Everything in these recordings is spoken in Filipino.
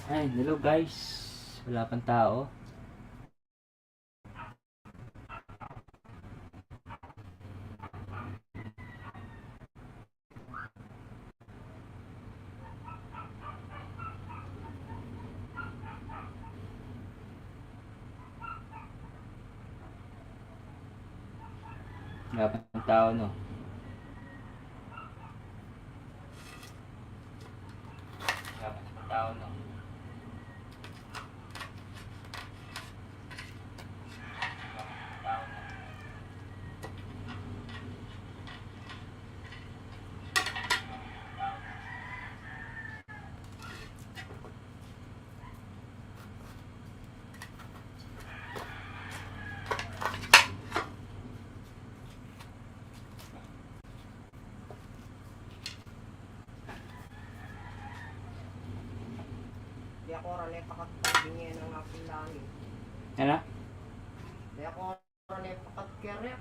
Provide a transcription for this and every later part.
Ay, hello guys. Wala pang tao. Wala pang tao, no? Wala pang tao, no? Di ako rale pakatagingin ng aking langit. Ano? Di ako rale pakatkere.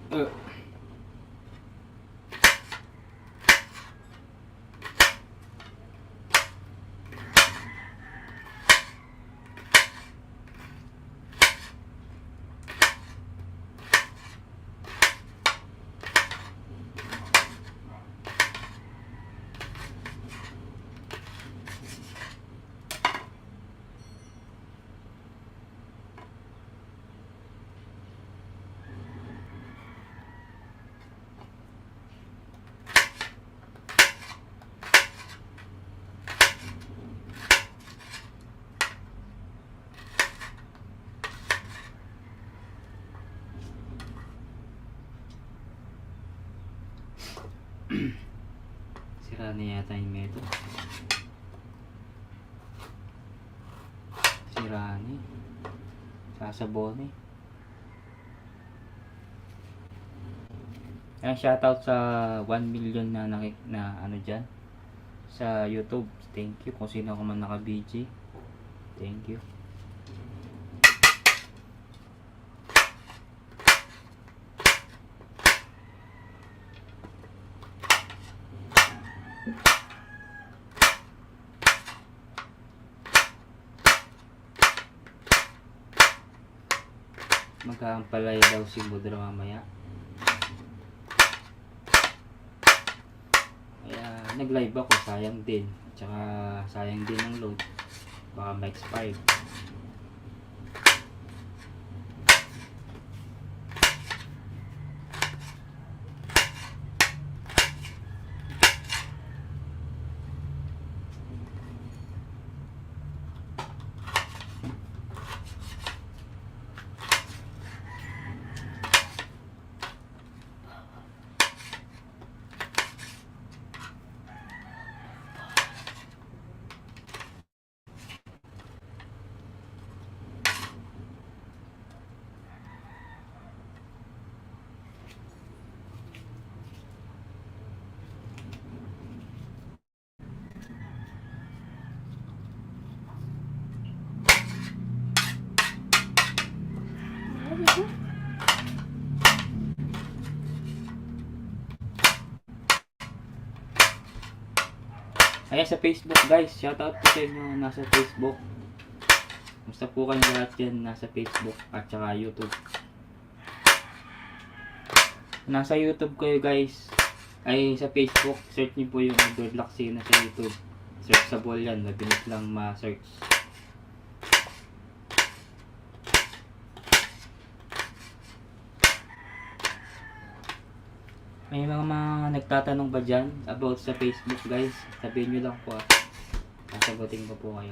Uh. Sira na yata yung meto. Sira na eh. Sasabon eh. Ang shoutout sa 1 million na ano dyan sa YouTube. Thank you kung sino ka man naka-BG. Thank you. Magkakampalay daw si Budra mamaya. Kaya nag-live ako, sayang din. Tsaka sayang din ang load. Baka ma-expire. Ayan sa Facebook guys, shoutout po sa inyo nasa Facebook. Basta po kayo lahat yan nasa Facebook at saka YouTube. Nasa YouTube kayo guys, ay sa Facebook, search niyo po yung Edward Lacsina sa YouTube. Searchable yan, mabilis lang ma-search. May mga nagtatanong ba dyan about sa Facebook guys? Sabihin nyo lang po sasagutin ko po kayo.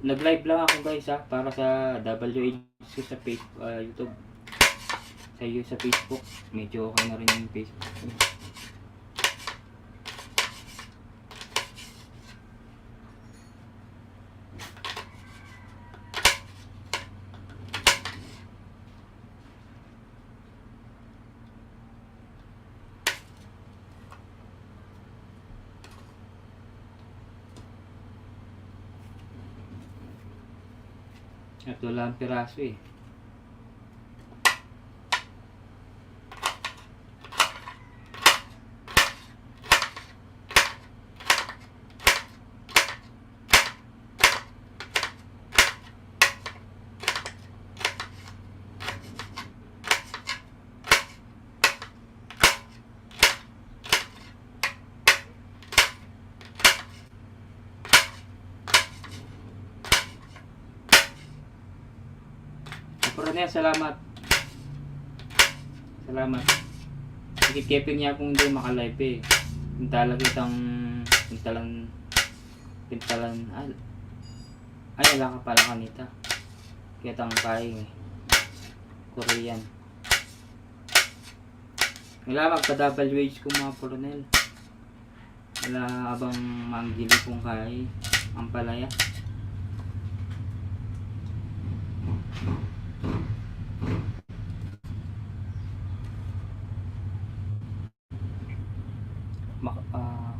Nag-live lang ako guys para sa WHC sa Facebook, YouTube. Sa Facebook, medyo okay na rin yung Facebook. Ito lang piraso eh. Coronel, salamat. Salamat. Ikikeping niya kung hindi makalive eh. Pintalan, ay wala ka pala kanita. Kitang paing eh. Korean. Wala magka-WH ko mga Coronel. Wala abang manggili kong kay ang palaya.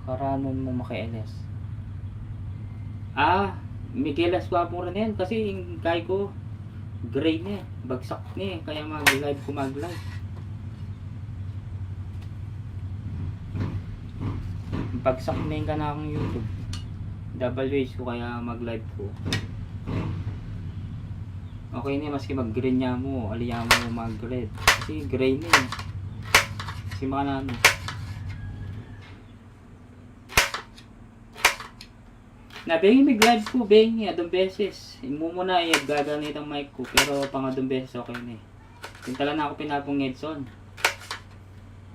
Karanon mo makialas. Miguelas ko po rin yan kasi yung kay ko gray na bagsak na kaya mag-live ko mag-live. Bagsak na yung kanakang YouTube. WH ko kaya mag-live ko. Okay na maski mag-green niya mo, aliya mo mag-red. Kasi gray na eh. Kasi mga ano. Nabengi mig live ko, bengi, adong beses. Imo mo na gagamit ang mic ko, pero pang adong beses okay na eh. Tintala na ako pinapong Edson.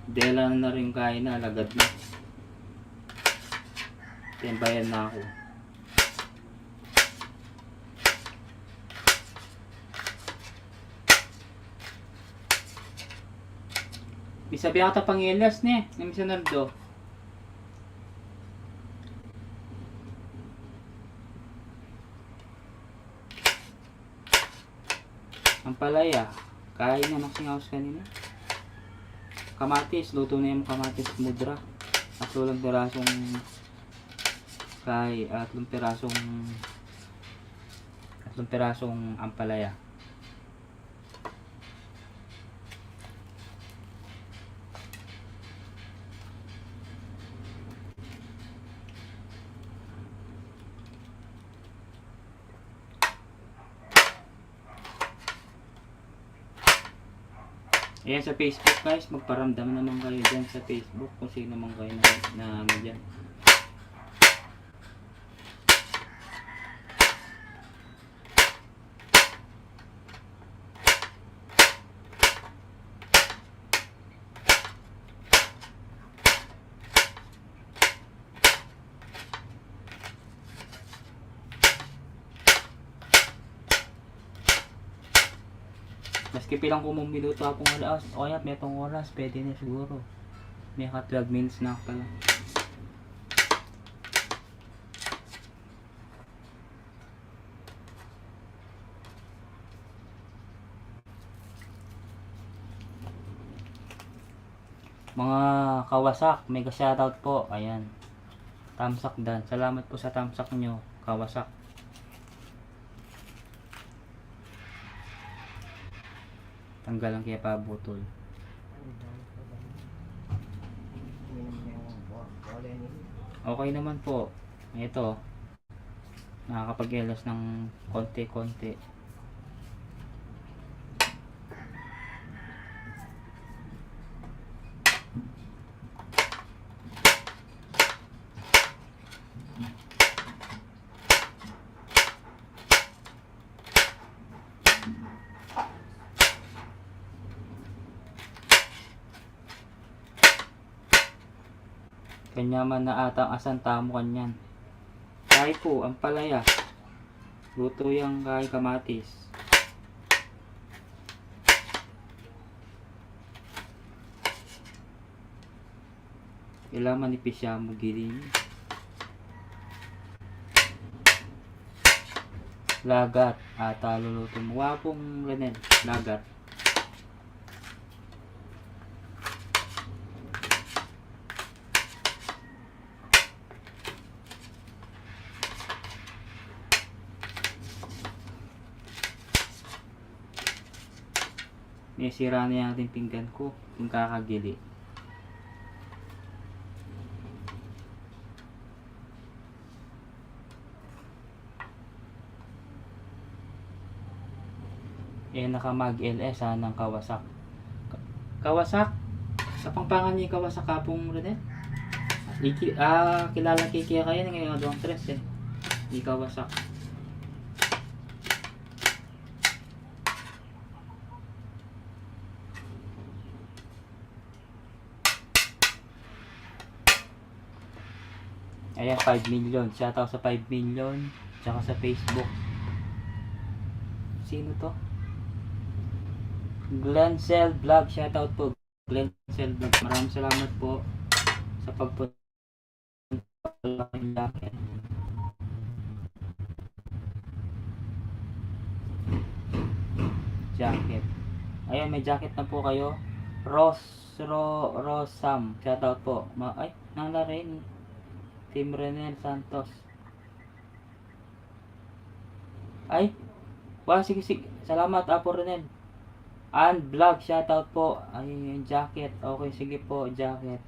Dela na rin kaya na, lagad na. Timbayan na ako. Isabi ako pang Elias ne, ng Misanardo. Ang palaya, kain na ng singaws kanina. Kamatis, luto na yung kamatis mudra. Tatlong pirasong tatlong pirasong ampalaya. Ayan sa Facebook guys, magparamdam naman kayo dyan sa Facebook kung sino naman kayo na ano dyan. Maski pilang kumong minuto akong oras, o kaya may itong oras, pwede na siguro. May ka 12 minutes na pala. Mga kawasak, mega shoutout po, ayan. Tamsak dan, salamat po sa tamsak nyo, kawasak. Tanggal ang kaya pabutol. Okay naman po. Ito. Nakakapag-elos ng konti-konti. Kanya man na atang asan tamo kanyan. Kaya po, ang palaya. Luto yung kay kamatis. Kailangan manipis siya mo giling. Lagat. Ata luluto mo. Wapong Renel. Lagat. May sira na yung ating pinggan ko. Yung kakagili. Nakamag LS ng kawasak. Kawasak? Sa pangpangan niya kawasak kapong Rene? Kilala kikiya kayo ngayon doang tres eh. Di kawasak. Ayan, 5 million. Shoutout sa 5 million. Tsaka sa Facebook. Sino to? Glencel Vlog. Shoutout po. Glencel Vlog. Maraming salamat po sa pagpunta ng jacket. Jacket. Ayan, may jacket na po kayo. Rosam. Shoutout po. Ay, nang na rin. Team Renel Santos. Ay, sige. Salamat Apo Renel. And vlog, shoutout po. Ay, yung jacket. Okay, sige po, jacket.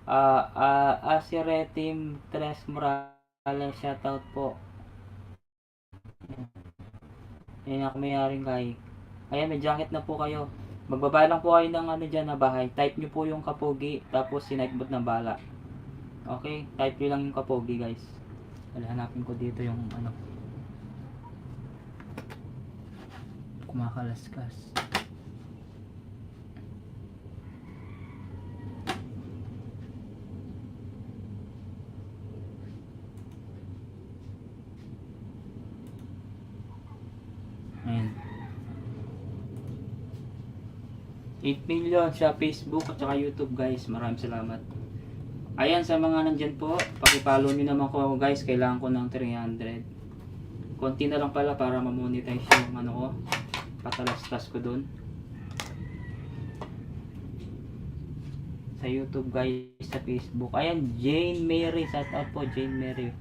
Asire Team Tres Morales, shoutout po. Ayan ako may-aring kay. Ayan, may jacket na po kayo. Magbaba lang po kayo ng ano dyan na bahay. Type nyo po yung kapogi, tapos sinightbot na bala. Okay, type nyo lang yung kapogi guys. Hanapin ko dito yung ano. Kumakalaskas. Ayan. 8 million sa Facebook at saka YouTube guys. Maraming salamat. Ayan, sa mga nandyan po, pakipollow nyo naman ko guys. Kailangan ko ng 300. Konti na lang pala para ma-monetize yung ano ko. Patalastas ko dun. Sa YouTube guys, sa Facebook. Ayan, Jane Mary. Shout out po Jane Mary.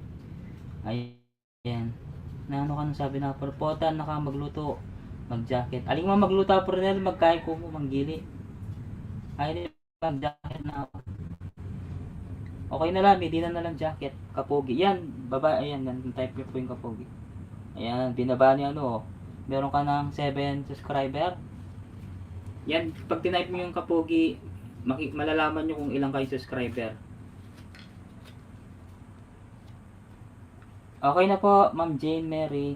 Ayan. Na ano ka nang sabi na, perpotan naka magluto, mag-jacket. Aling mga magluto po rin, magkain ko mo, manggili. Ayun, mag-jacket na ako. Okay na lang, hindi na lang jacket. Kapogi. Yan, baba, ayan, type nyo po yung kapogi. Ayan, binaba niya ano, meron ka ng 7 subscriber. Yan, pag tinype mo yung kapogi, malalaman nyo kung ilang kayo subscriber. Okay na po, Ma'am Jane Mary.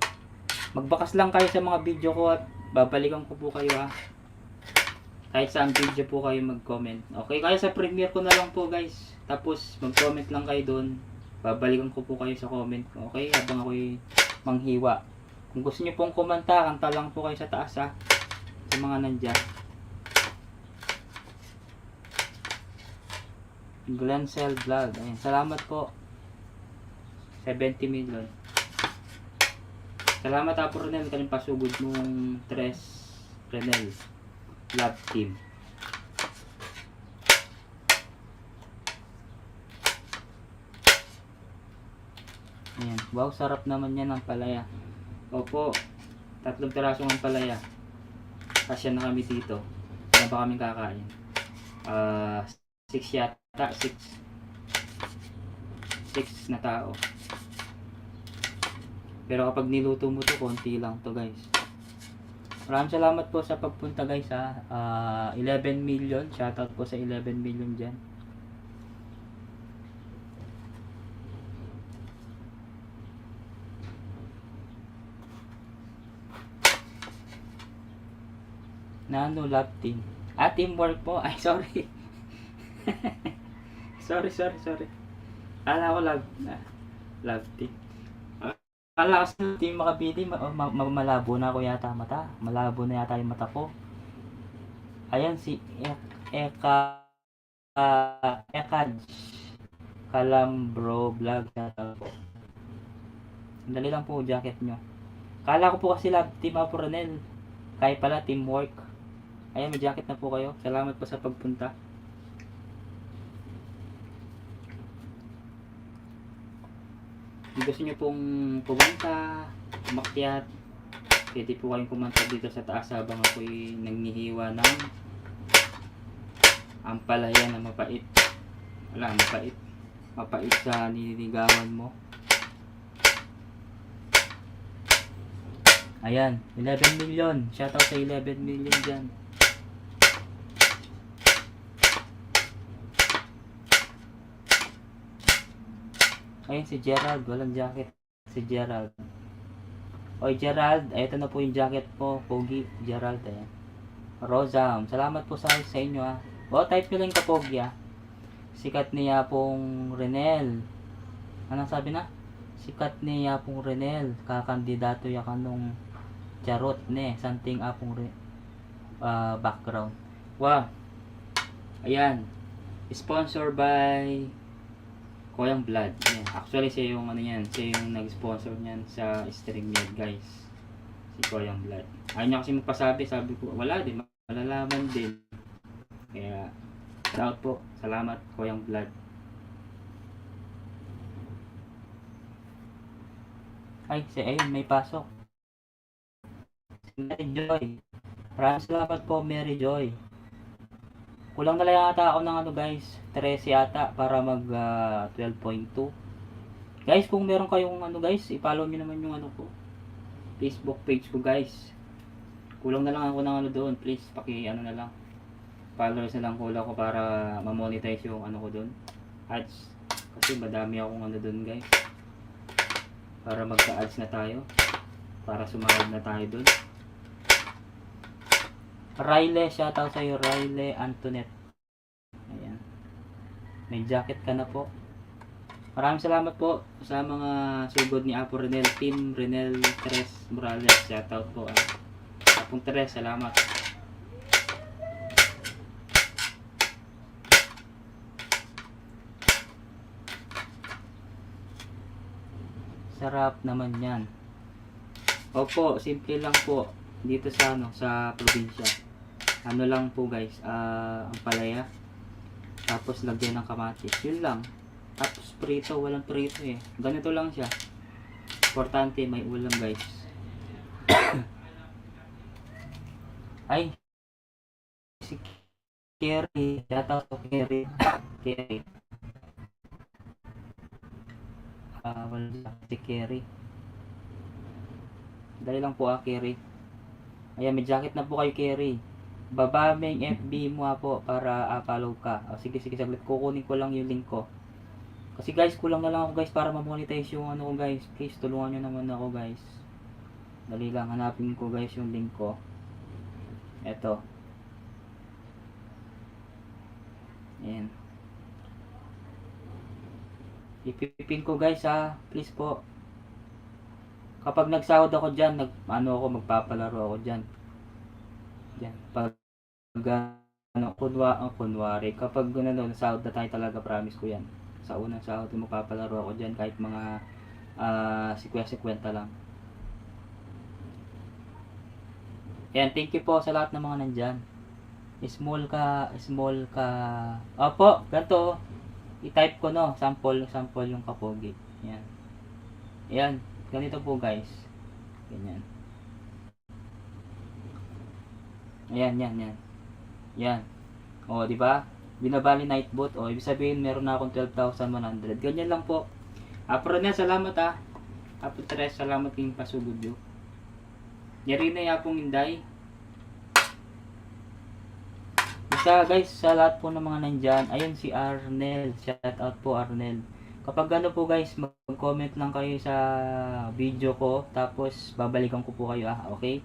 Magbakas lang kayo sa mga video ko at babalikan ko po kayo ha. Kahit saan video po kayo mag-comment. Okay, kaya sa premiere ko na lang po guys. Tapos mag-comment lang kayo doon. Babalikan ko po kayo sa comment. Okay, habang ako'y manghiwa. Kung gusto niyo pong kumanta, kanta lang po kayo sa taas ha. Sa mga nandyan. Glencel Vlog. Ayan, salamat po. 70 million. Salamat Apo Renel, kanyang pasugod mong Tres Renel Love Team. Ayan. Wow, sarap naman yan ang palaya. Opo, 3 piraso ng palaya. Kasya na kami dito. Ano ba kaming kakain? 6 yata, 6 na tao. Pero kapag niluto mo to, konti lang to guys. Maraming salamat po sa pagpunta guys ha. 11 million. Shoutout po sa 11 million dyan. Nano love team. Teamwork po. Ay, sorry. sorry. Kala ko love team. Kala kasi team Makabidi, malabo na ako yata mata. Malabo na yata yung mata ko. Ayan si Ekaj Kalambro Vlog. Dali lang po jacket nyo. Kala ko po kasi love team Apo Renel. Kaya pala teamwork. Ayan, may jacket na po kayo. Salamat po sa pagpunta. Kung gusto nyo pong pumunta, umakyat, pwede po kayong kumanta dito sa taas habang ako'y nanghihiwa ng ampalaya na mapait. Wala, mapait. Mapait sa nililigawan mo. Ayan, 11 million. Shoutout sa 11 million dyan. Ayun si Gerald, walang jacket. Si Gerald. Oy Gerald, ito na po yung jacket po. Pogi, Gerald. Ayan. Rosam, salamat po sa inyo ha. Type nyo lang kapogi ha. Sikat niya pong Renel. Anong sabi na? Sikat niya pong Renel. Kakandidato ya kanong charot ne. Something apong background. Wow. Ayan. Sponsor by Koyang Blood. Yan. Actually, siya yung ano yan. Siya yung nag-sponsor niyan sa stream niya, guys. Si Koyang Blood. Ayaw niya kasi magpasabi. Sabi ko, wala din. Malalaman din. Kaya, shout po. Salamat, Koyang Blood. Ay, ayun, may pasok. Si Mary Joy. Maraming salamat po, Mary Joy. Kulang na lang yata ako ng ano guys, 13 yata para mag 12.2. Guys, kung meron kayong ano guys, i-follow niyo naman yung ano ko. Facebook page ko guys. Kulang na lang ako ng ano doon. Please, ano na lang. Followers na lang kulang ko para ma-monetize yung ano ko doon. Ads. Kasi madami akong ano doon guys. Para magka-ads na tayo. Para sumahod na tayo doon. Riley, shoutout sa'yo. Riley Antoinette. Ayan. May jacket ka na po. Maraming salamat po sa mga sugod ni Apo Renel. Team Renel Tres Morales. Shoutout po. Apong Tres, salamat. Sarap naman yan. Opo, simple lang po. Dito sa sa probinsya. Ano lang po guys, ang palaya. Tapos lagyan ng kamatis. Yun lang. Tapos prito, walang prito eh. Ganito lang siya. Importante may ulam guys. Ay, si Kerry. Yata ko Kerry. Kerry. Wala si Kerry. Dali lang po Kerry. Ayan, may jacket na po kayo Kerry. Babaming FB mo po para follow ka. Sige, saglit. Kukunin ko lang yung link ko. Kasi guys, kulang na lang ako guys para ma-monetize yung ano ko guys. Please, tulungan nyo naman ako guys. Dali lang, hanapin ko guys yung link ko. Eto. Ayan. Ipipin ko guys please po. Kapag nagsahod ako dyan, magpapalaro ako dyan. Dyan. Pag kunwari, kapag nasahod na tayo talaga, promise ko yan. Sa unang sahod, magpapalaro ako dyan kahit mga 50 lang. Ayan, thank you po sa lahat ng mga nandyan. Small ka. Opo, ganito. I-type ko sample yung kapogi. Ayan. Ayan, ganito po guys. Ganyan. Ayan. Yan. O, di ba? Binabali Nightbot. O, ibig sabihin meron na akong 12,100. Ganyan lang po. Apo na, salamat Apo Tres, salamat yung pasugod nyo. Yari na yapong Inday. Basta guys, sa lahat po ng mga nandyan, ayun si Arnel. Shout out po Arnel. Kapag po guys, mag-comment lang kayo sa video ko. Tapos, babalikan ko po kayo okay?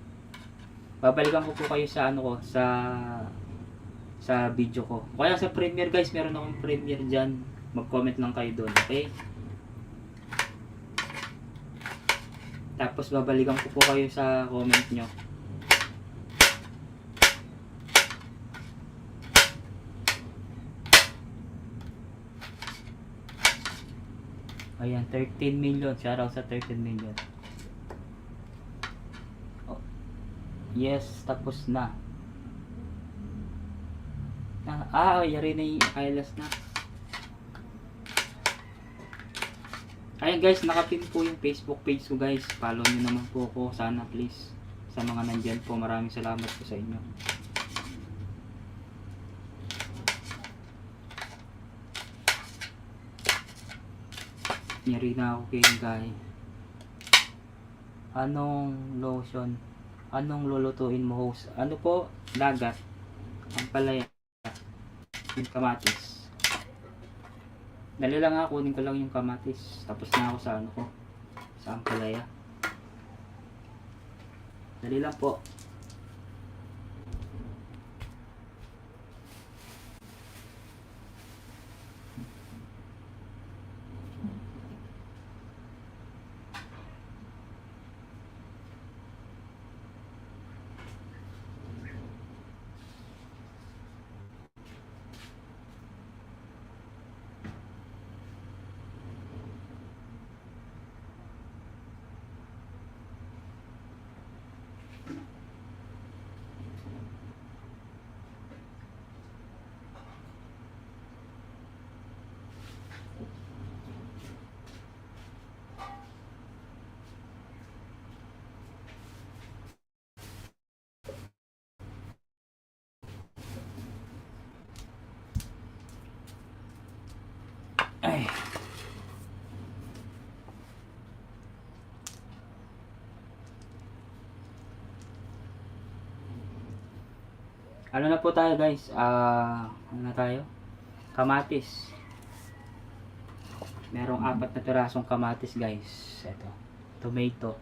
Babalikan ko po kayo sa sa video ko. Kaya sa Premiere guys, meron akong Premiere dyan. Mag-comment lang kayo doon, okay? Tapos babalikan ko po kayo sa comment nyo. Ayan, 13 million. Shoutout sa 13 million. Oh. Yes, tapos na. Yari na yung Kailas na. Ayan guys, nakapin po yung Facebook page ko guys. Follow nyo naman po ako. Sana please. Sa mga nandyan po, maraming salamat po sa inyo. Yari na ako guys. Anong lotion? Anong lulutuin mo host? Ano po? Dagat. Ang palaya. Yung kamatis. Dali lang kunin ko lang yung kamatis. Tapos na ako sa sa ampalaya. Dali lang po. Ay. Ano na po tayo guys? Ano na tayo? Kamatis. Merong 4 na pirasong kamatis guys. Ito. Tomato.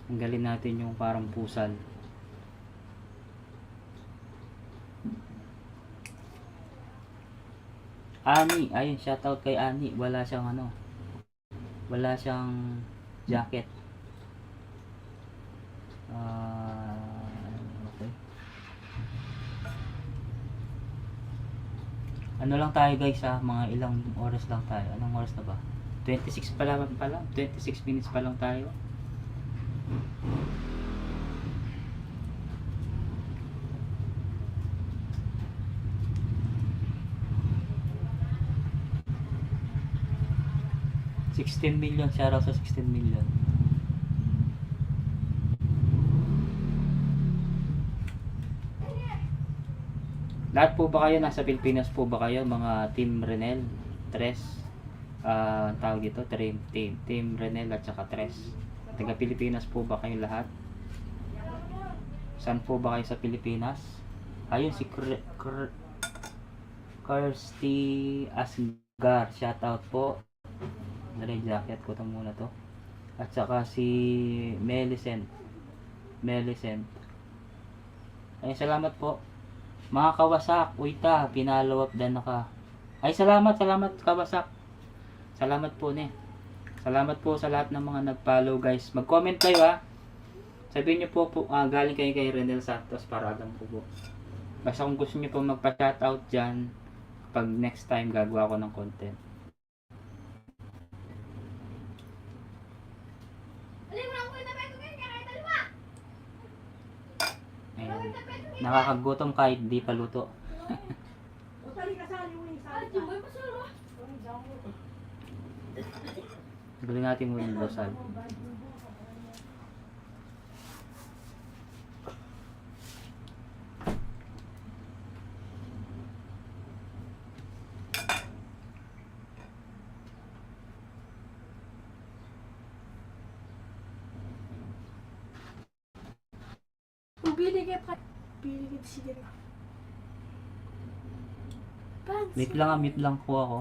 Tanggalin natin yung parang pusal. Ani, ayun, shoutout kay Ani. Wala siyang ano. Wala siyang jacket. Okay. Ano lang tayo guys ha, mga ilang oras lang tayo. Anong oras na ba? 26 pa lang pala. 26 minutes pa lang tayo. $16 million, shoutout sa 16 million. Lahat po ba kayo nasa Pilipinas po ba kayo, mga Team Renel, Tres, tawag dito, Team Renel at saka Tres. Taga Pilipinas po ba kayo lahat? Saan po ba kayo sa Pilipinas? Ayun si Kirsty Asgar, shoutout po. Dali, jacket ko to muna to. At saka si Melicent. Ay, salamat po. Mga kawasak, uita, pinalo up dan naka. Ay, salamat kawasak. Salamat po ne. Salamat po sa lahat ng mga nag-follow guys. Mag-comment kayo ha. Sabihin niyo po, galing kayo kay Renel Santos para alam ko po. Basta kung gusto niyo po magpa-shoutout dyan, pag next time gagawa ko ng content. Ayan. Nakakagutom kahit di pa luto. Galing natin muna yung rosal. Bili ka sige na. Mute lang po ako.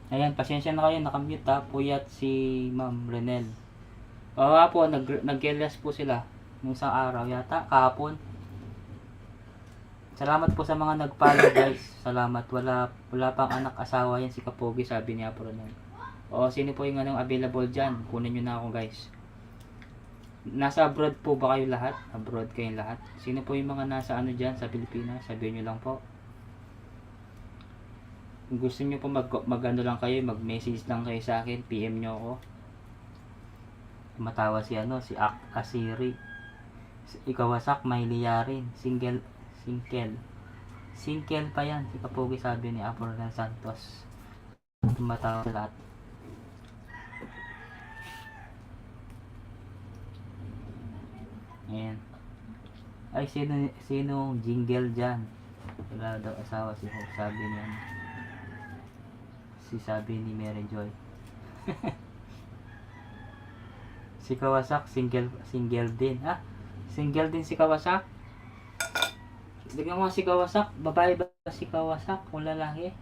Ayan, pasensya na kayo, nakamute ha. Puyat si Ma'am Renel. Oo nga po, nag-realize po sila nung isang araw yata, kahapon. Salamat po sa mga nag-follow guys. Salamat. Wala pang anak asawa yan si Kapogi, sabi ni Apo Renel. O sino po yung anong available dyan? Kunin nyo na ako guys. Nasa abroad po ba kayo lahat? Abroad kayong lahat? Sino po yung mga nasa ano dyan sa Pilipinas? Sabihin nyo lang po. Kung gusto nyo po mag-ano lang kayo, mag-message lang kayo sa akin, PM nyo ako. Matawa si Asiri. Ikawasak, may liyarin. Single pa yan. Si Kapogi, sabi ni Apollo Santos. Matawa sa lahat. Ayan. Ay, sinong jingle dyan? Wala daw asawa si Hope, sabi niya. Sabi ni Mary Joy. Si Kawasak, single din. Ah, single din si Kawasak. Bigyan mo si Kawasak. Babae ba si Kawasak o lalaki?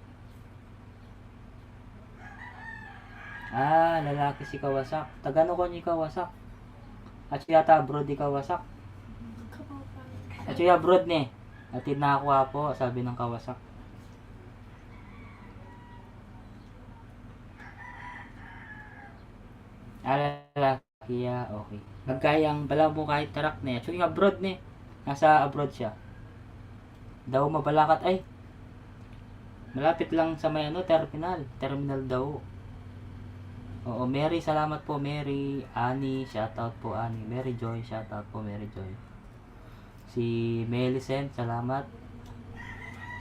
Ah, lalaki si Kawasak. Tagano ko ni Kawasak. At siya yata abroad ni Kawasak. At siya abroad ni. Atid na ako po, sabi ng Kawasak. Lalaki ya, okay. Nagkayang bala mo kahit tarak na. So yung abroad ni. Nasa abroad siya. Daw mabalakat ay. Malapit lang sa may terminal. Terminal daw. Oo, Mary, salamat po Mary. Annie, shoutout po Annie. Mary Joy, shoutout po Mary Joy. Si Melicent, salamat.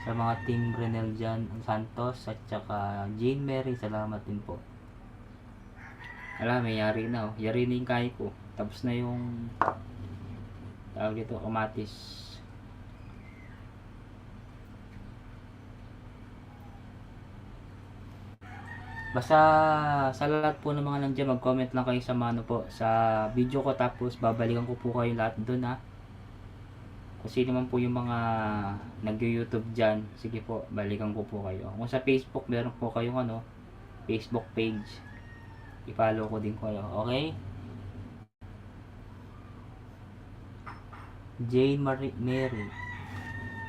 Sa mga team Renel Jan Santos at saka Jean Mary, salamat din po. Alam, may yari na oh. Yari na yung kaya ko. Tapos na yung tawag ito, kamatis. Basta sa lahat po ng mga nandiyan, mag-comment lang kayo sa po sa video ko, tapos babalikan ko po kayo lahat doon ha. Kung sino man po yung mga nag-YouTube dyan, sige po, balikan ko po kayo. Kung sa Facebook, meron po kayong Facebook page. I-follow ko din kayo, okay? Jane Mary,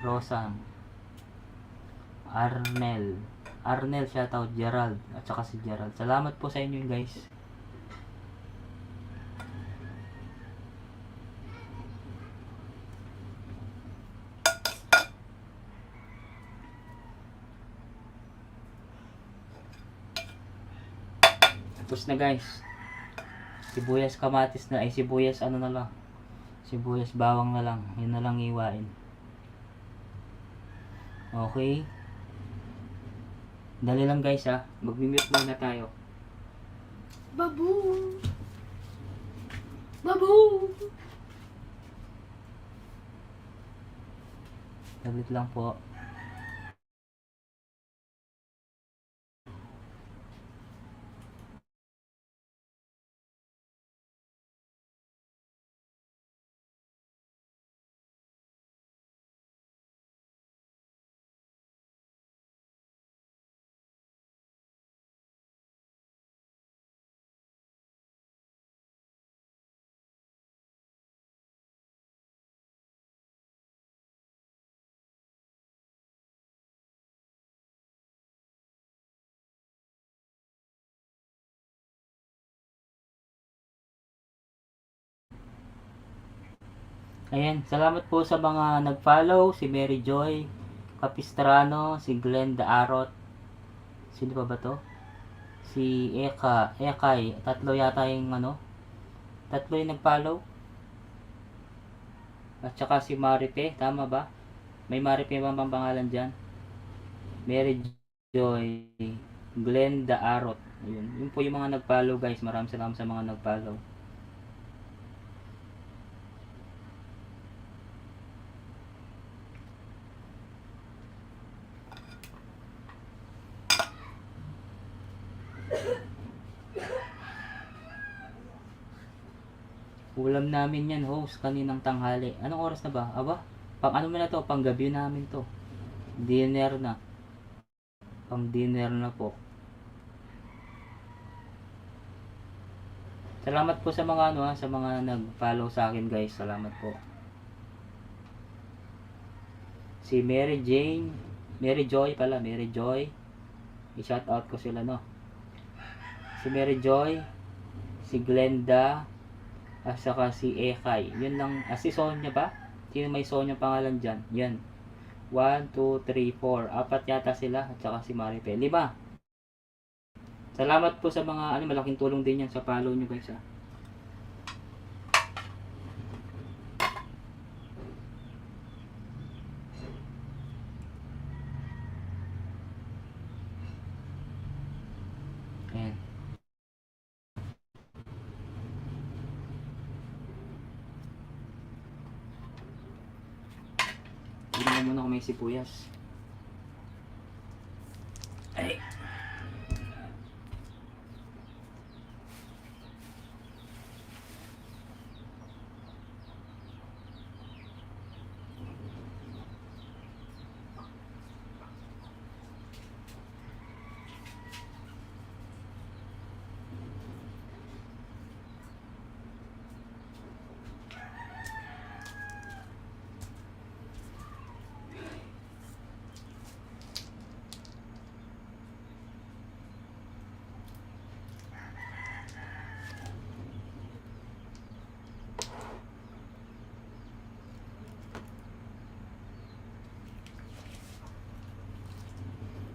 Rosang, Arnel, shoutout, Gerald, at saka si Gerald. Salamat po sa inyo guys. Tapos na guys. Sibuyas kamatis na, ay sibuyas na lang. Sibuyas bawang na lang. Yun na lang iwain. Okay. Dali lang guys ha. Mag-mute muna tayo. Babu! Babu! Saglit lang po. Ayan, salamat po sa mga nag-follow, si Mary Joy Capistrano, si Glenda Arot, sino pa ba to? Si Ekay, tatlo yata yung tatlo yung nag-follow. At saka si Maripe, tama ba? May Maripe ba bang pangalan dyan? Mary Joy, Glenda Arot. Ayun, yun po yung mga nag-follow guys, maraming salamat sa mga nag-follow. Ulam namin yan, host, kaninang tanghali. Anong oras na ba? Aba, pang ano na to, pang gabi namin to. Dinner na. Pang dinner na po. Salamat po sa mga sa mga nag-follow sa akin guys. Salamat po. Si Mary Joy, i-shout out ko sila Si Mary Joy, si Glenda, at saka si Ekay. Yun lang. Si Sonia ba? Sino may Sonia pangalan dyan? Yan. 1, 2, 3, 4. Apat yata sila. At saka si Maripe. 5. Salamat po sa mga malaking tulong din yan sa follow nyo guys ha. Ayan. Tingnan mo na kung may sibuyas. Ay.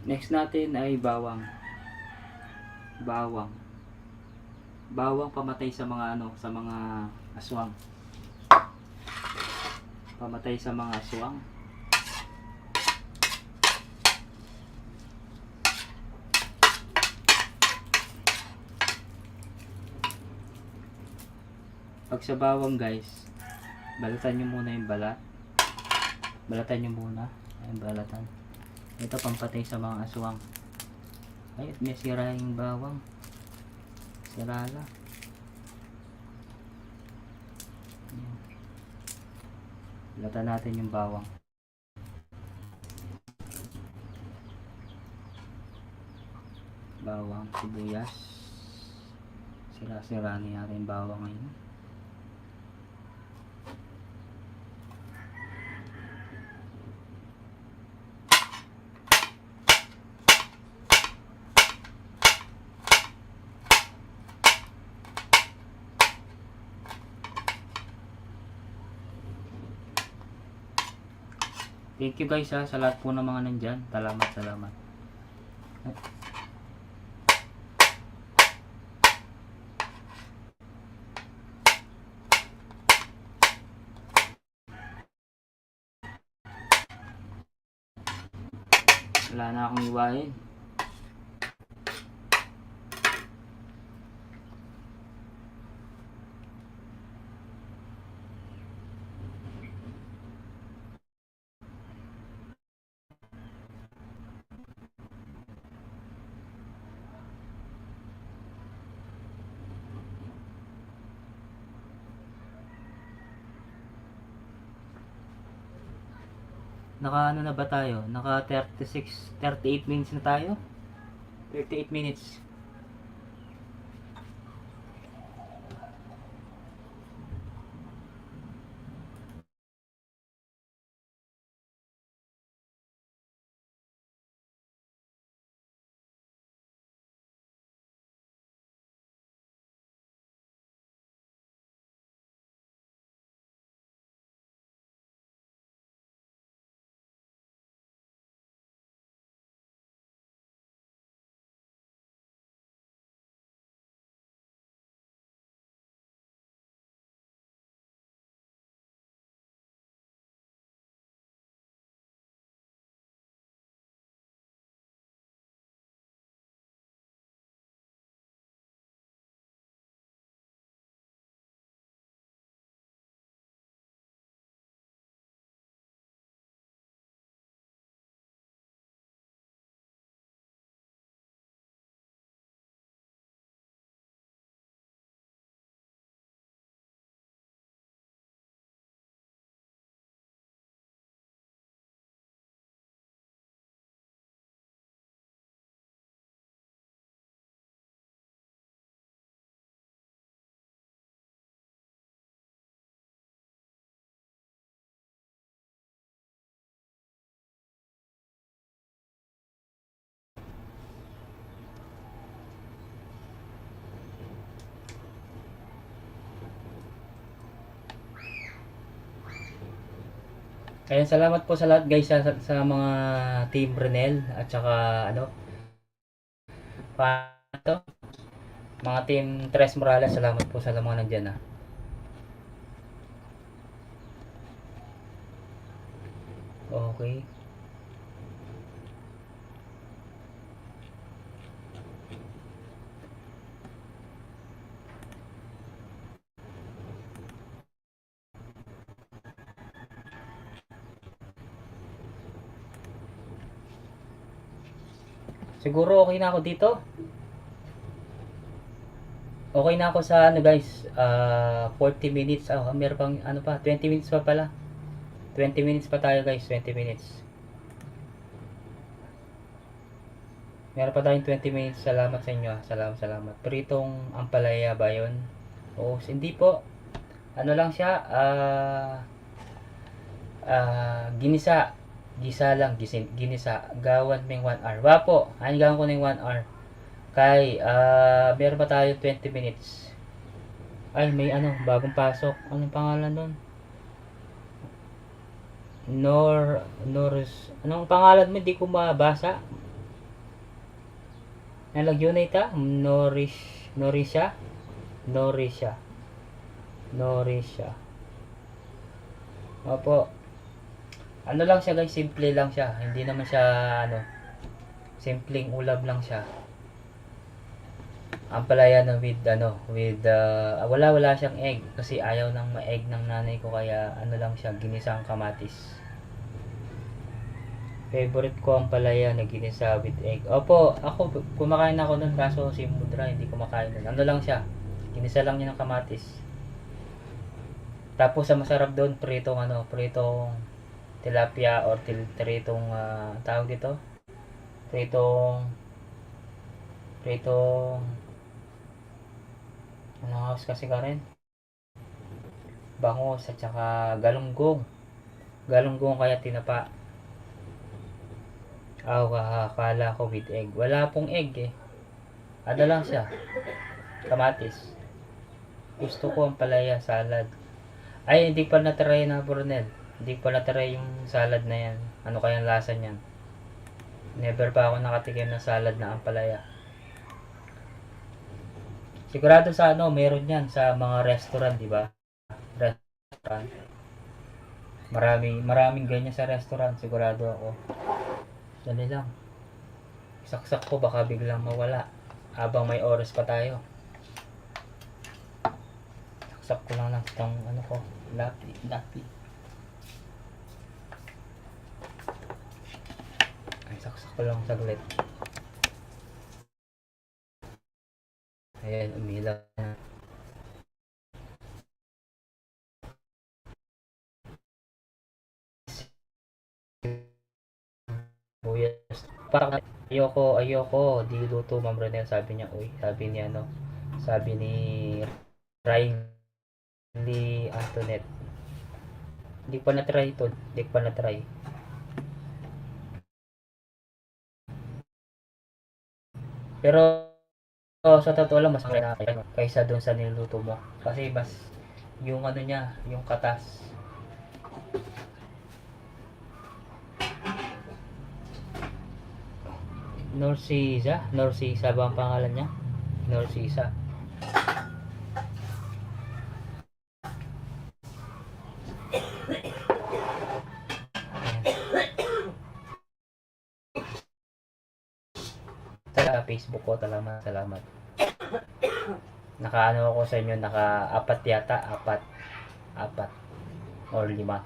Next natin ay bawang. Bawang. Bawang pamatay sa mga ano, sa mga aswang. Pamatay sa mga aswang. Pag sa bawang guys, balatan nyo muna yung balat. Balatan nyo muna. Ayun, balatan. Ito pampatay sa mga aswang. Ay, at may sira yung bawang. Sirala. Ayan. Balatan natin yung bawang. Bawang, sibuyas. Sira-sira na natin yung bawang ngayon. Thank you guys sa lahat po ng mga nandyan. Salamat. Wala na akong iwain. Naka ano na ba tayo? Naka 38 minutes na tayo? 38 minutes. Kaya salamat po sa lahat guys sa mga team Renel at saka ano pa to, mga team Tres Morales, salamat po sa mga nandiyan ah. Okay. Siguro okay na ako dito. Okay na ako sa ano guys, 40 minutes. Meron pang ano pa, 20 minutes pa pala. 20 minutes pa tayo guys, 20 minutes. Meron pa tayong 20 minutes. Salamat sa inyo. Salamat. Pritong ampalaya ba yun? Oo, hindi po. Ano lang siya, ginisa. Gisa lang, ginisa. Gawan may 1 hour. Wapo, hanggang ko ng 1 hour. Kay, meron pa tayo 20 minutes. Ay, may ano, bagong pasok. Anong pangalan doon? Anong pangalan mo? Hindi ko mabasa. Nalagyan na ita? Norisha. Opo. Ano lang siya guys, simple lang siya. Hindi naman siya, simpleng ulam lang siya. Ampalaya na with wala siyang egg kasi ayaw ng ma-egg ng nanay ko kaya ano lang siya, ginisang kamatis. Favorite ko ang palaya na ginisa with egg. Opo, ako kumakain ako nun kaso si Mudra hindi kumakain nun. Ano lang siya, ginisa lang niya ng kamatis. Tapos ang masarap doon, pritong tilapia or pritong tawag dito. Pritong ano house kasi Karen? Bangos at saka galunggong. Galunggong kaya tinapa. Akala ko with egg. Wala pong egg eh. Ano lang siya. Kamatis. Gusto ko ang palaya salad. Ay, hindi pa na-try na Brunel. Hindi pa na-try yung salad na yan. Ano kayang lasa niyan? Never pa ako nakatikim ng salad na ampalaya. Sigurado sa meron yan sa mga restaurant, di ba? Restaurant. Maraming ganyan sa restaurant, sigurado ako. Dali lang. Saksak ko baka biglang mawala habang may oras pa tayo. Saksak ko lang itong lapi. Ay, saksak ko lang saglit. Ayan, umilaw na. Buyas. Parang ayoko, di luto Ma'am Renel, sabi niya, sabi ni Riley Antoinette. Hindi pa na-try ito, hindi pa na-try. Pero sa totoo lang mas na kaysa doon sa niluto mo. Kasi mas yung niya, yung katas. Norcisa ba ang pangalan niya? Norcisa. Sa Facebook ko, salamat. Nakaano ako sa inyo, naka-4 yata, 4 or 5.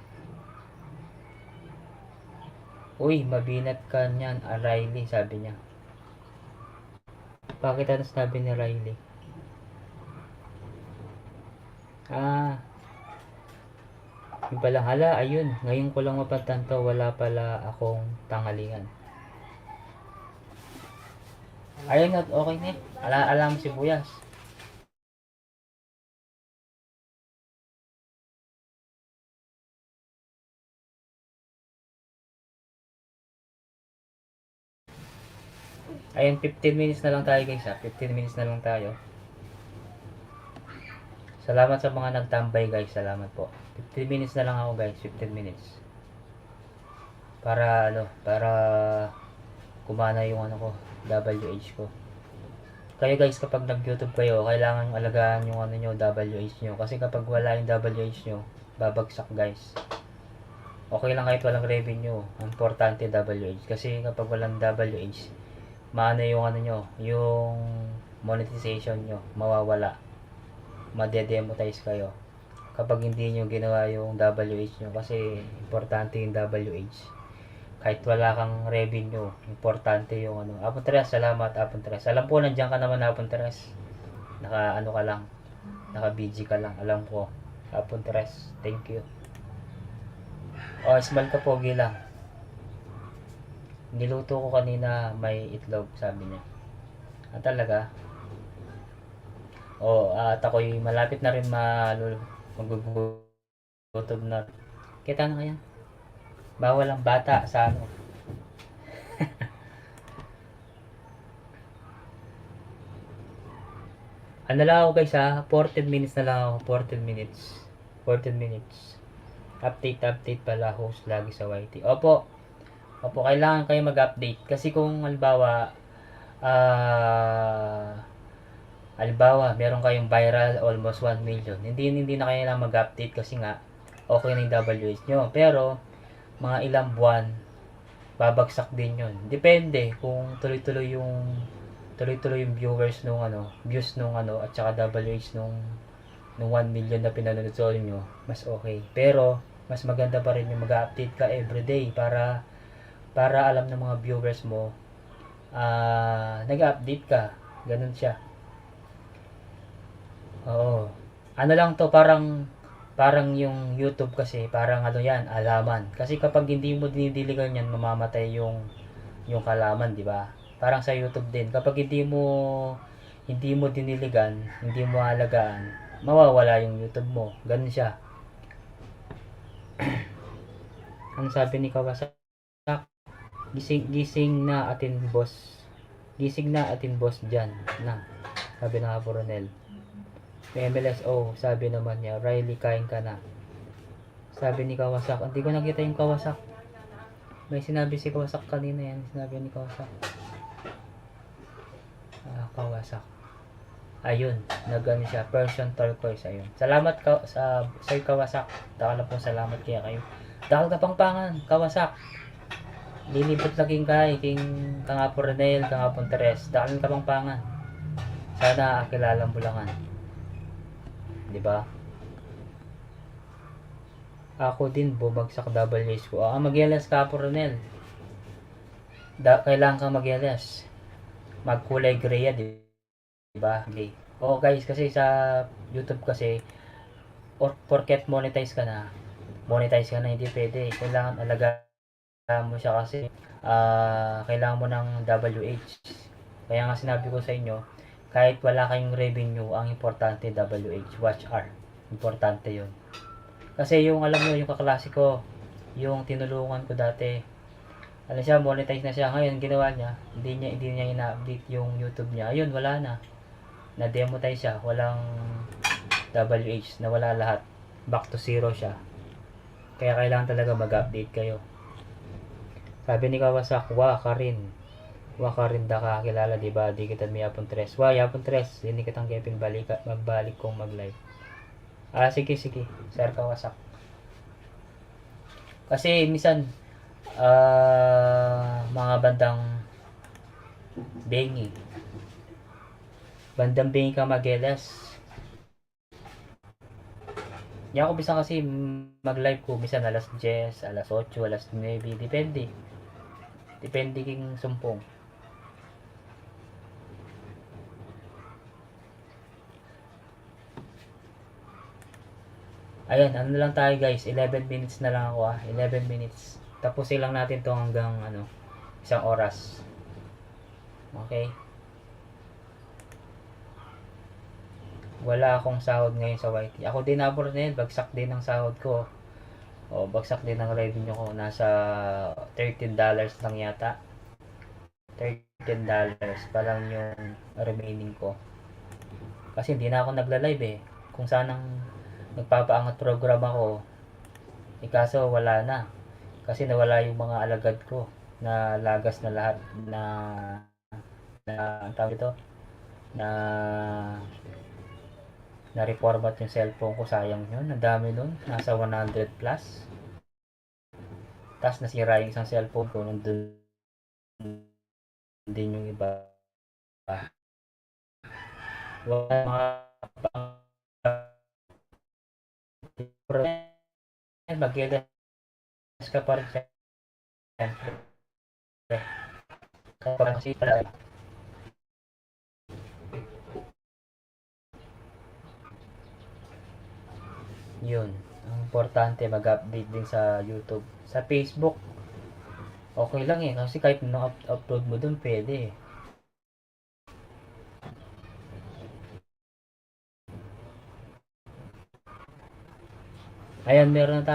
Uy, mabinat ka niyan, Riley, sabi niya. Bakit ano sabi ni Riley? Yung palang ayun, ngayon ko lang mapatanto, wala pala akong tangalingan. Ayun, okay na. Alam sibuyas. Ayun, 15 minutes na lang tayo guys 15 minutes na lang tayo. Salamat sa mga nagtambay guys. Salamat po. 15 minutes na lang ako guys. 15 minutes. Para kumana yung WH ko. Kayo guys, kapag nag-YouTube kayo, kailangan alagaan yung WH nyo. Kasi kapag wala yung WH nyo, babagsak guys. Okay lang kahit walang revenue. Importante WH. Kasi kapag walang WH, maano yung yung monetization nyo, mawawala. Madedemonetize kayo. Kapag hindi nyo ginawa yung WH nyo. Kasi importante yung WH. Kahit wala kang revenue, importante yung ano. Apon Tres, salamat Apon Tres. Alam ko nandiyan ka naman Apon Tres. Naka ano ka lang, naka BG ka lang. Alam ko. Apon Tres, thank you. Oh, smile ka pogi lang. Niluto ko kanina may itlog, sabi niya. Ah, talaga? Oh, at ako'y malapit na rin magugutom na. Kita na kaya? Bawal ang bata sa ano. Ano lang ako guys ha, 14 minutes na lang ako, 14 minutes. 14 minutes. Update pala host lagi sa YT. Opo, kailangan kayo mag-update. Kasi kung halimbawa, meron kayong viral almost 1 million. Hindi na kayo lang mag-update kasi nga, okay na yung WH nyo. Pero, mga ilang buwan, babagsak din yun. Depende kung tuloy-tuloy yung views nung at saka WH nung 1 million na pinanood sa inyo, mas okay. Pero, mas maganda pa rin yung mag-update ka everyday para alam ng mga viewers mo nag-update ka. Ganun siya. Oo. Ano lang to, parang yung YouTube kasi, parang ano yan, alaman. Kasi kapag hindi mo dinidiligan yan, mamamatay yung halaman, di ba? Parang sa YouTube din. Kapag hindi mo diniligan, hindi mo alagaan, mawawala yung YouTube mo. Ganun siya. Ang sabi ni Kawasaki, gising na atin boss. Gising na atin boss dyan. Na. Sabi ng Coronel. May MLSO, sabi naman niya, Riley, kain ka na. Sabi ni Kawasak, hindi ko nakita yung Kawasak. May sinabi si Kawasak kanina yan. Sinabi ni Kawasak. Kawasak. Ayun, nag-ano siya, Persian turquoise, ayun. Salamat sa Sir Kawasak. Dakala po salamat kaya kayo. Dakal kapangpangan, Kawasak. Lilibot laging kay King Kangapon Renel, Kangapon Teres. Dakal kapangpangan. Sana akilalang bulangan. Di ba? Ako din bumagsak WH ko. Mag-LS ka po Ronel. Kailangan kang mag-LS. Magkulay gray yan, di ba? Gray. Oo guys, kasi sa YouTube kasi porket monetize ka na, hindi pwede. Kailangan alagaan mo siya kasi kailangan mo ng WH. Kaya nga sinabi ko sa inyo, kahit wala kayong revenue, ang importante WH, watch R. Importante yun. Kasi yung alam nyo, yung kaklase ko, yung tinulungan ko dati, ano siya, monetize na siya. Ngayon, ginawa niya, hindi niya ina-update yung YouTube niya. Ayun, wala na. Na-demonetize siya. Walang WH, nawala lahat. Back to zero siya. Kaya kailangan talaga mag-update kayo. Sabi ni Kawasak, Wakarinda ka kilala, diba? Di kita may Yapon Tres. Yapon Tres. Hindi kitang keping magbalik kong mag-live. Sige. Sir Kawasak. Kasi, minsan, mga bandang bengi. Bandang bengi ka mag-LS. Hindi ako bisa kasi mag-live ko. Minsan alas 10, alas 8, alas 9. Depende. Depende king sumpong. Ayan, ano lang tayo guys, 11 minutes na lang ako 11 minutes. Tapusin lang natin to hanggang 1 oras. Okay? Wala akong sahod ngayon sa YT. Ako din Abornel, bagsak din ang sahod ko. Bagsak din ang revenue ko. Nasa $13 lang yata. $13 pa lang yung remaining ko. Kasi hindi na ako nagla-live eh. Kung sanang nagpapaangat program ako, kaso wala na. Kasi nawala yung mga alagad ko na lagas na lahat ang tawag ito na reformat yung cellphone ko, sayang yun, ang dami nun, nasa 100 plus. Tas nasira yung isang cellphone ko, nandun din yung iba. Wala mga mag-LS ka pa rin Kapag kasi talaga. Yun. Ang importante mag-update din sa YouTube. Sa Facebook, okay lang eh. Kasi kahit upload mo dun, pwede eh. Ayan, meron na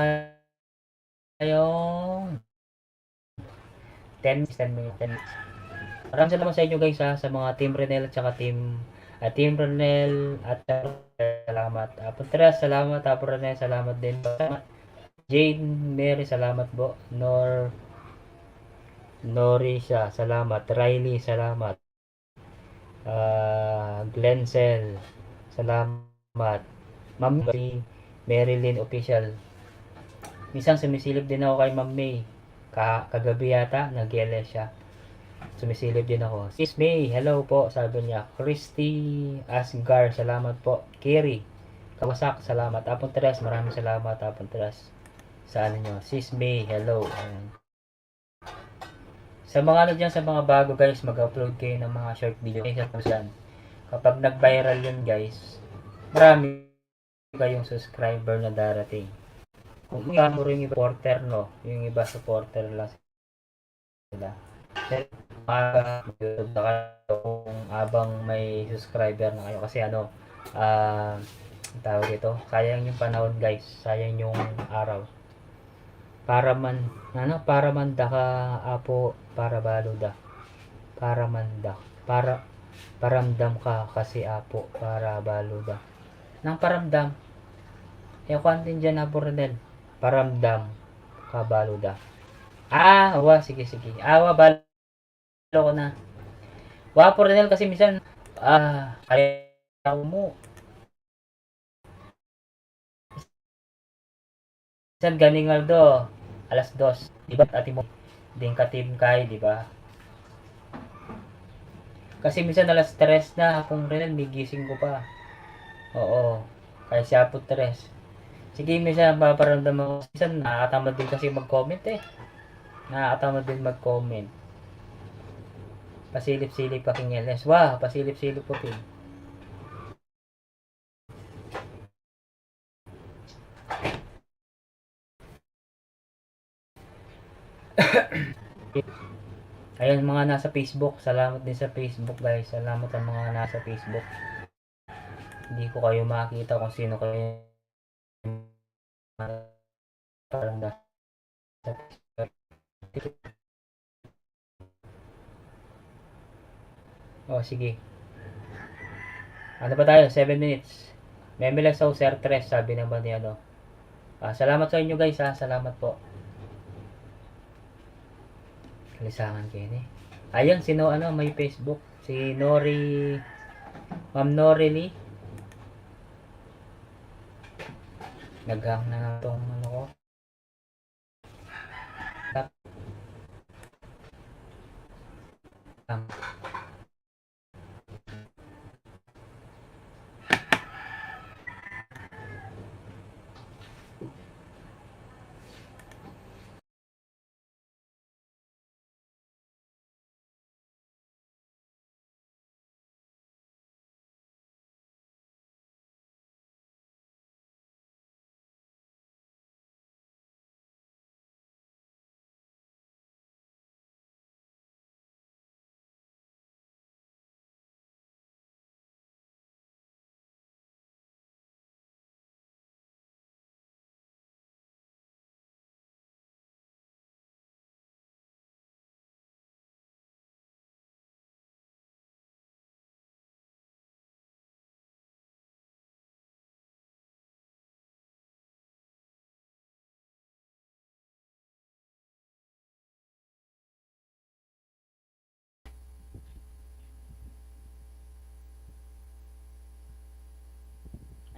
tayong 10 minutes, 10 minutes, 10 minutes. Maraming salamat sa inyo guys ha, sa mga Team Renel at saka Team Renel at salamat. Puntras, salamat. Apo Renel, salamat din. Salamat. Jane, Mary, salamat po. Norisha, salamat. Riley, salamat. Glencel, salamat. Ma'am Marilyn Official. Minsan sumisilip din ako kay Ma'am May. Kagabi yata, nag-LS siya. Sumisilip din ako. Sis May, hello po, sabi niya. Christy Asgar, salamat po. Kiri, Kawasak, salamat. Apon Teres, maraming salamat. Apon Teres. Sa ano nyo. Sis May, hello. Ayan. Sa mga ano dyan, sa mga bago guys, mag-upload kayo ng mga short video. Kapag nag-viral yun guys, marami kayong subscriber na darating. Kung mo rin yung supporter, no? Yung iba supporter lang sila. YouTube na kayo kung abang may subscriber na kayo. Kasi ano, tawag ito, sayang yung panahon guys. Sayang yung araw. Para man daka apo para baluda. Paramdam ka kasi apo para baluda. Nang paramdam. Yung din dyan apo Renel. Paramdam ka baluda. Sige. Balo ko na. Wapo Renel kasi minsan, kaya mo. Minsan ganing Aldo, alas 2, di ba? Ati mo, din ka team kay, di ba? Kasi minsan alas 3 na, kung Renel, may gising ko pa. Oo, kaya siya po 3. Sige, minsan paparamdam ako. Minsan nakakatamad din kasi mag-comment eh. Nakakatamad din mag-comment. Pasilip-silip ka king LS. Pasilip-silip po pin. Ayan mga nasa Facebook. Salamat din sa Facebook guys. Salamat sa mga nasa Facebook. Hindi ko kayo makita kung sino kayo. Parang nasa sige. Ano pa tayo? 7 minutes. Memela sa Sir 3, sabi naman ni ano. Salamat sa inyo guys ha. Salamat po. Kalisangan kayo eh. Ayun, sino ano, may Facebook. Si Ma'am Nori Lee. Naghang na itong ano ko.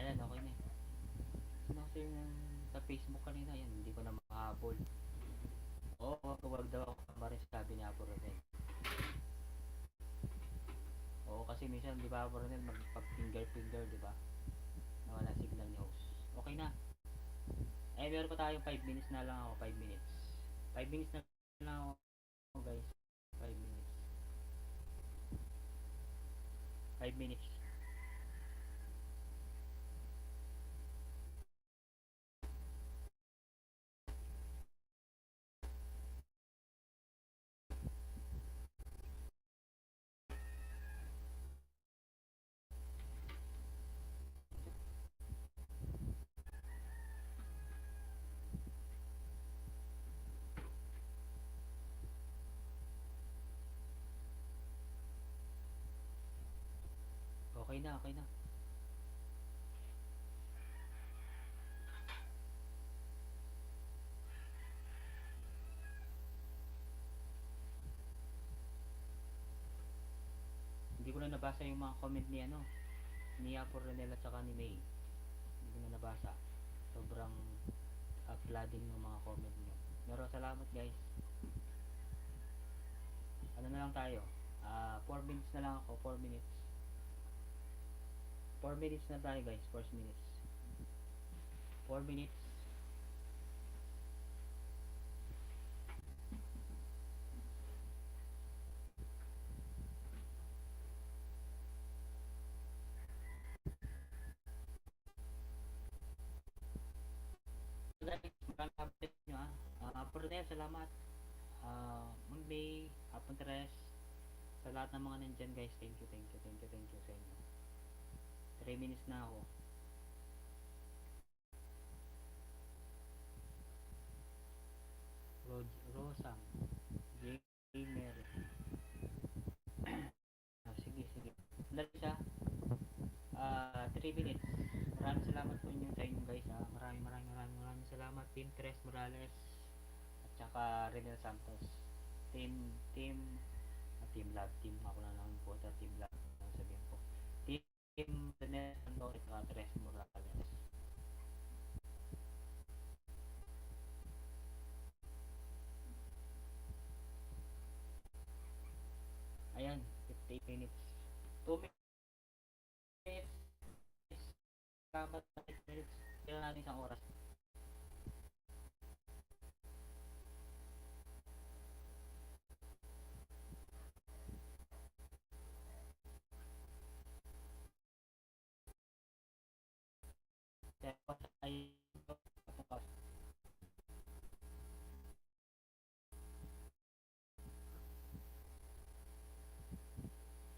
Ayan, okay na. Kasi sa Facebook kanina, yan, hindi ko na makahabol. Huwag daw ako kamarin, sabi ni Apo Rodel. Kasi minsan, di ba Apo Rodel, magpag-finger, di ba? Nawala signal ni host. Okay na. Meron pa tayong 5 minutes na lang ako, 5 minutes. 5 minutes na lang ako guys. 5 minutes. 5 minutes. Okay na, okay na. Hindi ko na nabasa yung mga comment ni ano, ni Apo Renel at saka ni May. Hindi ko na nabasa. Sobrang flooding ng mga comment nyo. Pero salamat guys. Ano na lang tayo? 4 minutes na lang ako. 4 minutes. 4 minutes na tayo guys. 4 minutes. 4 minutes. Guys, maraming update nyo Apo Renel, salamat. Mang May, Hapon Tres, sa lahat ng mga nandyan guys. Thank you, thank you, thank you, thank you sa inyo. 3 minutes na ako. Rosang Gamer. Sige, sige. Dali siya. 3 minutes. Maraming salamat po inyo sa inyo guys. Maraming salamat Team Tres Morales at saka Renel Santos. Team Love Team. Ako na lang po sa Team Love. Ang sabihin ko. Team Renel Santos at saka Tres Morales. Ayan, 58 minutes. 2 minutes. Salamat 5 minutes. Kailan natin isang oras.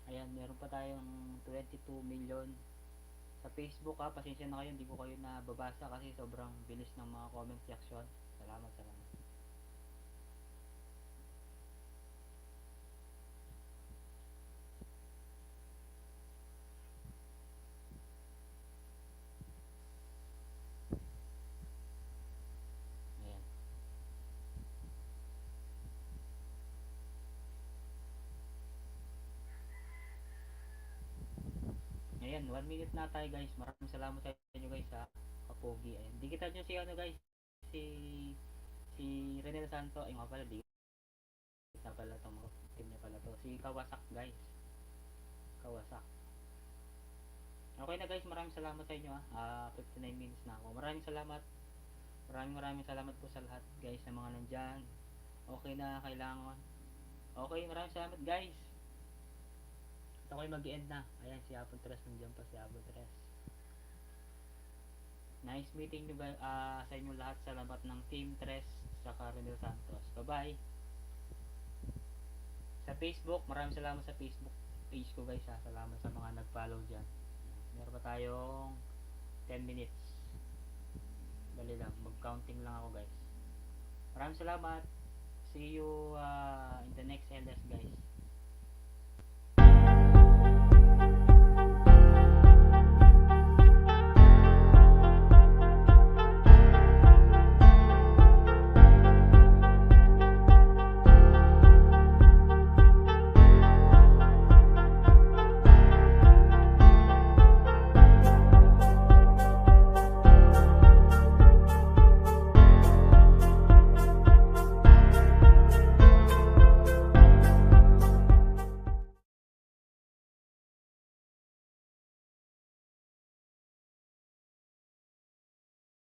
Ayan, meron pa tayong 22 million sa Facebook pasensya na kayo, hindi ko kayo nababasa kasi sobrang bilis ng mga comment section. Salamat, salamat. Ayan. Ayan, 1 minute na tayo guys. Maraming salamat sa inyo guys kapogi. Ayan. Di kita nyo si ano guys, si Renel Santo. Ay nga pala, di kita pala to, team niya pala to. Si Kawasak guys. Kawasak. Okay na guys, maraming salamat sa inyo 59 minutes na ako. Maraming salamat. Maraming salamat po sa lahat guys na mga nandyan. Okay na, kailangan. Okay, maraming salamat guys. At ako'y mag-end na. Ayan, si Apon Tres, nandiyan pa si Apon Tres. Nice meeting nyo guys, sa inyo lahat. Salamat ng Team Tres sa Renel Santos. Bye bye. Sa Facebook, maraming salamat sa Facebook page ko guys Salamat sa mga nag-follow dyan. Meron pa tayong 10 minutes. Dali lang, mag-counting lang ako guys. Maraming salamat. See you in the next LS guys.